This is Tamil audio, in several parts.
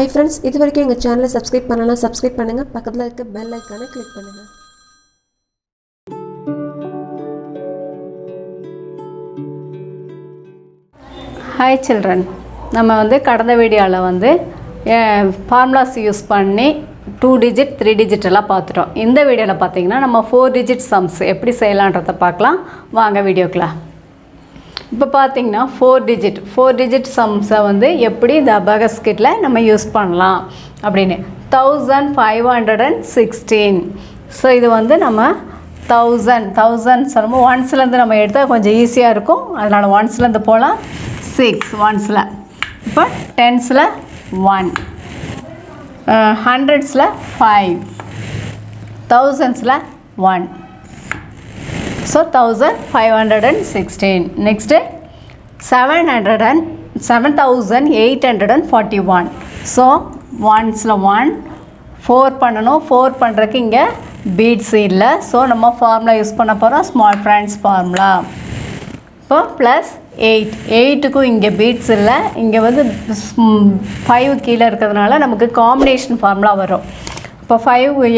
Hi friends, இது வரைக்கும் எங்க சேனலை subscribe பண்ணலனா subscribe பண்ணுங்க, பக்கத்துல இருக்க bell icon-ஐ click பண்ணுங்க. Hi children, நம்ம வந்து கடந்த வீடியோல வந்து ஃபார்முலாஸ் யூஸ் பண்ணி 2 digit 3 digit எல்லாம் பார்த்துட்டோம். இந்த வீடியோல பாத்தீங்கன்னா நம்ம 4 digit sums எப்படி செய்யலாம்ன்றத பார்க்கலாம். வாங்க வீடியோக்குள்ள. இப்போ பாத்தீங்கன்னா 4 digit sums வந்து எப்படி இந்த Abacus kitல நம்ம யூஸ் பண்ணலாம் அப்படினு 1516. சோ இது வந்து நம்ம 1000 சொல்லும்போது onesல இருந்து நம்ம எடுத்தா கொஞ்சம் ஈஸியா இருக்கும். அதனால onesல இருந்து போலாம் 6 onesல. இப்போ tensல 1, hundredsல 5, thousandsல 1. So 1516. Next 7841. So onesல 1, 4 பண்ணனும். 4 பண்றதுக்கு இங்க beads இல்ல. So நம்ம ஃபார்முலா யூஸ் பண்ண போறோம் small friends ஃபார்முலா. இப்போ plus 8 க்கு இங்க beads இல்ல. இங்க வந்து 5 கீழ இருக்கிறதுனால நமக்கு காம்பினேஷன் ஃபார்முலா வரும். இப்போ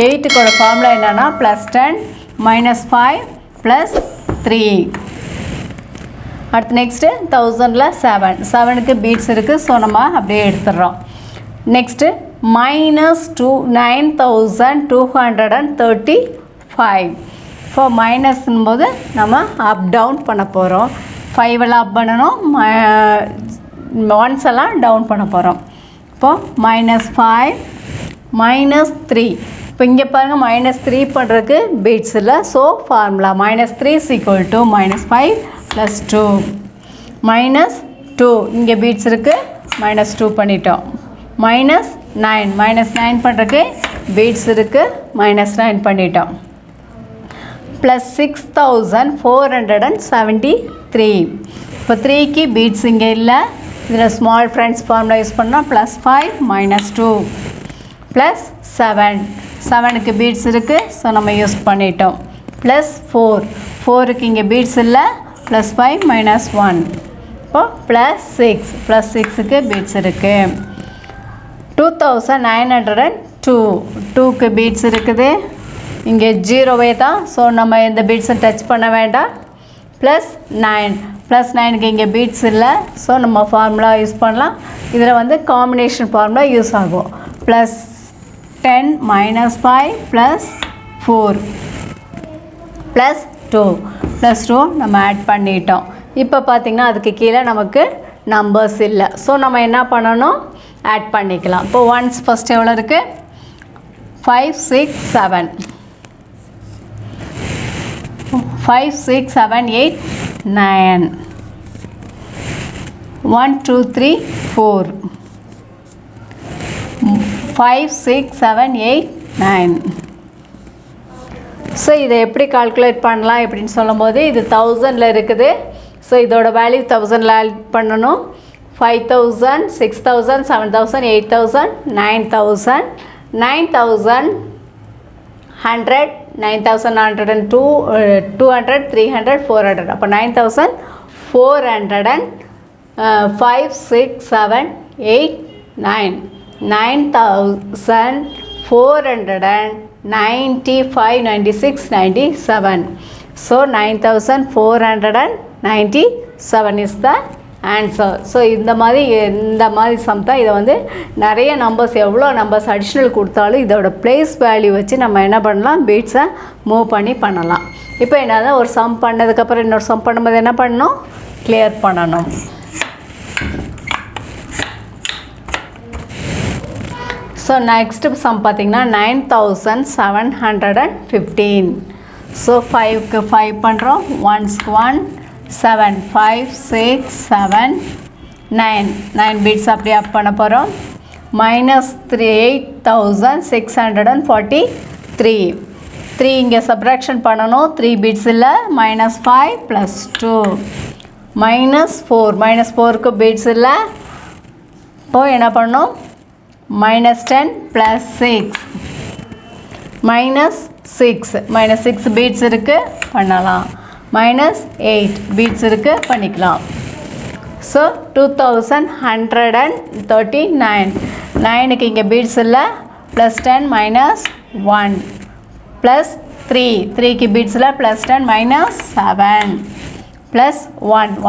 8 க்கு ஃபார்முலா என்னன்னா +10 -5 +3. அடுத்து நெக்ஸ்ட் 1000ல 7 க்கு beads இருக்கு. சோ நம்ம அப்படியே எடுத்துறோம். நெக்ஸ்ட் -9235. இப்போ மைனஸ்னும்போது நம்ம அப் டவுன் பண்ண போறோம். 5 எல்லாம் அப் பண்ணனும், 1s எல்லாம் டவுன் பண்ண போறோம். இப்போ -5 -3. இப்போ இங்க பாருங்க -3 பண்றதுக்கு beads இல்ல. சோ ஃபார்முலா -3 -5 +2 -2 இங்க beads இருக்கு. -2 பண்ணிட்டோம். -9 பண்றதுக்கு beads இருக்கு. -9 பண்ணிட்டோம். plus 6473. இப்போ 3 க்கு beads இங்க இல்ல. இதுல small friends formula யூஸ் பண்ணா +5 -2 +7. 7 க்கு beads இருக்கு. சோ நம்ம யூஸ் பண்ணிட்டோம். +4. 4 க்கு இங்க beads இல்ல. +5 -1. இப்போ +6. +6 க்கு beads இருக்கு. 2902. 2 க்கு beads இருக்குது. இங்கே 0வே தான். சோ நம்ம இந்த beads டச் பண்ண வேண்டாம். +9. +9 க்கு இங்கே beads இல்ல. சோ நம்ம ஃபார்முலா யூஸ் பண்ணலாம். இதுல வந்து காம்பினேஷன் ஃபார்முலா யூஸ் ஆகும். +10 -5 +4 +2 நம்ம ஆட் பண்ணிட்டோம். இப்போ பாத்தீங்கன்னா அதுக்கு கீழ நமக்கு நம்பர்ஸ் இல்ல. சோ நம்ம என்ன பண்ணனும்? ஆட் பண்ணிக்கலாம். இப்போ ones ஃபர்ஸ்ட் எவ்வளவு இருக்கு? 5 6 7. 5 6 7 8 9. 1 2 3 4. 5 6 7 8 9. சோ இதை எப்படி கால்குலேட் பண்ணலாம் அப்படினு சொல்லும்போது இது 1000ல இருக்குது. சோ இதோட வேல்யூ 1000ல ஆட் பண்ணனும். 5000 6000 7000 8000 9000 9000 100 9102 200 300 400. அப்ப 9400 5 6 7 8 9 9495 96 97. So 9497 is the answer. So இந்த மாதிரி சம் தான். இத வந்து நிறைய நம்பர்ஸ் எவ்வளவு நம்பர்ஸ் அடிஷனல் கொடுத்தாலும் இதோட பிளேஸ் வேல்யூ வச்சு நம்ம என்ன பண்ணலாம்? beads மூவ் பண்ணலாம். இப்போ என்னன்னா ஒரு சம் பண்ணதுக்கு அப்புறம் இன்னொரு சம் பண்ணும்போது என்ன பண்ணனும்? கிளியர் பண்ணனும். So next sum பாத்தீங்கன்னா 9715. So 5 க்கு 5 பண்றோம். 1s க்கு 1 7 5 6 7 9 beads அப்படியே அப் பண்ண போறோம். -8643. 3 இங்க subtraction பண்ணனும். 3 beads இல்ல. -5 +2 -4 க்கு beads இல்ல. இப்போ என்ன பண்ணனும்? -10 +6 -6 beads இருக்கு பண்ணலாம். -8 beads இருக்கு பண்ணிக்கலாம். So 2139. 9க்கு இங்கே பீட்ஸ் இல்லை ப்ளஸ் 10 மைனஸ் 1 ப்ளஸ் 3க்கு பீட்ஸ் இல்லை ப்ளஸ் 10 மைனஸ் 7 ப்ளஸ்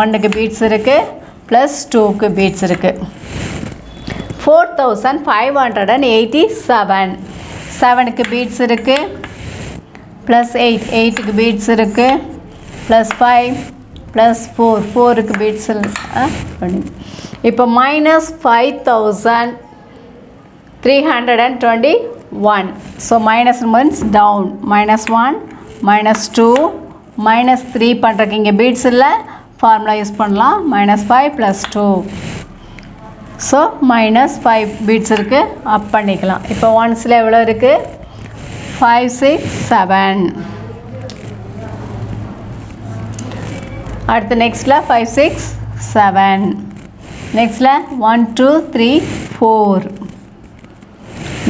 1க்கு பீட்ஸ் இருக்குது ப்ளஸ் 2க்கு பீட்ஸ் இருக்குது 4587 7க்கு பீட்ஸ் இருக்குது ப்ளஸ் 8க்கு பீட்ஸ் இருக்குது ப்ளஸ் 5 ப்ளஸ் 4க்கு பீட்ஸ் இப்போ minus 5321 so minus means down -1 -2 -3 பண்ணுறதுக்கு இங்கே பீட்ஸ் இல்லை ஃபார்முலா யூஸ் பண்ணலாம் -5 + 2 ஸோ -5 பீட்ஸ் இருக்குது அப் பண்ணிக்கலாம் இப்போ ஒன்ஸில் எவ்வளோ இருக்குது 5 6 7 அடுத்து நெக்ஸ்ட்டில் 5 6 7 நெக்ஸ்ட்டில் 1 2 3 4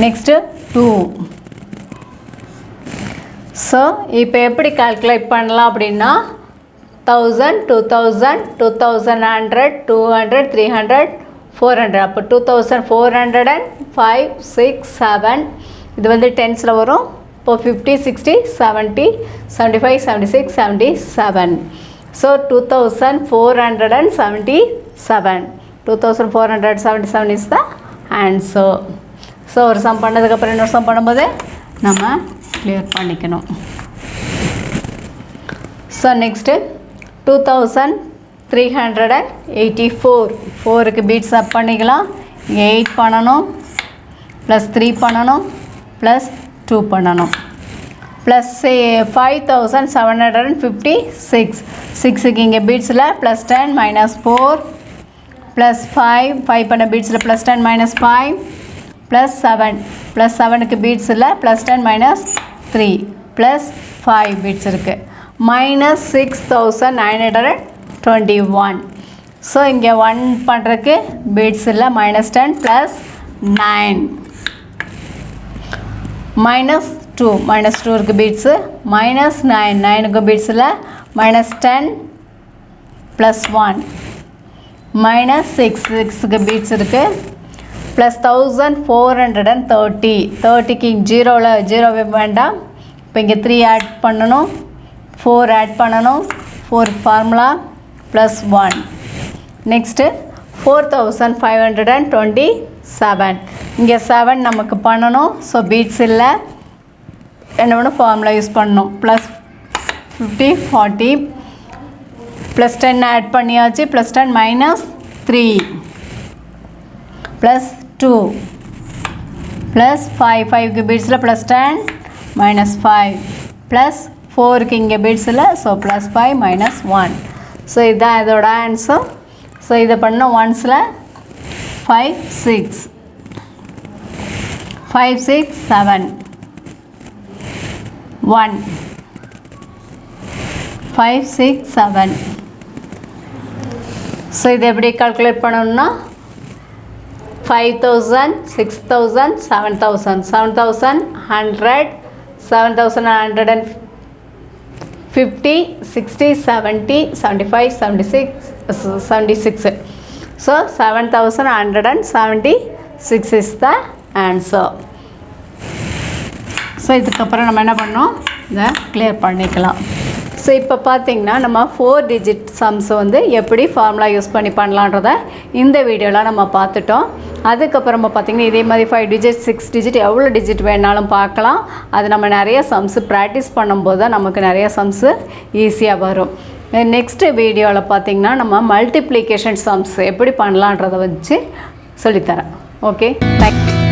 நெக்ஸ்ட்டு 2 ஸோ இப்போ எப்படி கால்குலேட் பண்ணலாம் அப்படின்னா 1000 2000 2100 200 300 400 அப்போ 2405 6 7 இது வந்து டென்ஸில் வரும் இப்போ 50 60 70 75 76 77 so 2477 2477 is the answer so ஒரு சம் பண்ணதுக்கப்புறம் இன்னொரு சம் பண்ணும்போது நம்ம கிளியர் பண்ணிக்கணும் ஸோ நெக்ஸ்ட்டு 2384 4க்கு பீட்ஸ் அப் பண்ணிக்கலாம் 8 பண்ணணும் ப்ளஸ் 3 பண்ணணும் ப்ளஸ் 2 பண்ணணும் ப்ளஸ் 5756 6க்கு இங்கே பீட்ஸில் ப்ளஸ் 10 -4 ப்ளஸ் 5 பண்ண பீட்ஸில் ப்ளஸ் 10 -5 ப்ளஸ் 7க்கு பீட்ஸ் இல்லை ப்ளஸ் 10 -3 ப்ளஸ் 5 பீட்ஸ் இருக்குது -6921 ஸோ இங்கே 1 பண்ணுறதுக்கு பீட்ஸ் இல்லை -10 ப்ளஸ் 9 -2 -2க்கு பீட்ஸு -9க்கு பீட்ஸ் இல்லை -10 ப்ளஸ் 1 -6க்கு பீட்ஸ் இருக்குது ப்ளஸ் 1430 30க்கு ஜீரோவே வேண்டாம் இப்போ இங்கே 3 ஆட் பண்ணணும் 4 ஆட் பண்ணணும் 4 ஃபார்முலா ப்ளஸ் 1 நெக்ஸ்ட்டு 4527 இங்கே 7 நமக்கு பண்ணணும் ஸோ பீட்ஸ் இல்லை என்ன பண்ணணும் ஃபார்முலா யூஸ் பண்ணணும் ப்ளஸ் 50 40 ப்ளஸ் 10 ஆட் பண்ணியாச்சு ப்ளஸ் 10 -3 ப்ளஸ் 2 ப்ளஸ் 5க்கு பீட்ஸில் ப்ளஸ் 10 -5 ப்ளஸ் 4க்கு இங்கே பீட்ஸில் ஸோ ப்ளஸ் 5 -1 ஸோ இதுதான் இதோட ஆன்சர் ஸோ இதை பண்ண ஒன்ஸில் 5 6 7 1 5 6 7 ஸோ இதை எப்படி கால்குலேட் பண்ணணும்னா 5000 6000 7000 7100 7150 60 70 75 76 so 7176 is the answer. So இதுக்கப்புறம் நம்ம என்ன பண்ணோம் இதை கிளியர் பண்ணிக்கலாம். ஸோ இப்போ பார்த்திங்கன்னா நம்ம 4 டிஜிட் சம்ஸ் வந்து எப்படி ஃபார்முலா யூஸ் பண்ணி பண்ணலான்றத இந்த வீடியோவில் நம்ம பார்த்துட்டோம். அதுக்கப்புறமா பார்த்திங்கன்னா இதே மாதிரி 5 டிஜிட் 6 டிஜிட் எவ்வளோ டிஜிட் வேணாலும் பார்க்கலாம். அது நம்ம நிறைய சம்ஸு ப்ராக்டிஸ் பண்ணும்போது தான் நமக்கு நிறைய சம்ஸு ஈஸியாக வரும். நெக்ஸ்ட்டு வீடியோவில் பார்த்திங்கன்னா நம்ம மல்டிப்ளிகேஷன் சம்ஸ் எப்படி பண்ணலான்றதை வச்சு சொல்லித்தரேன். Okay, thank you.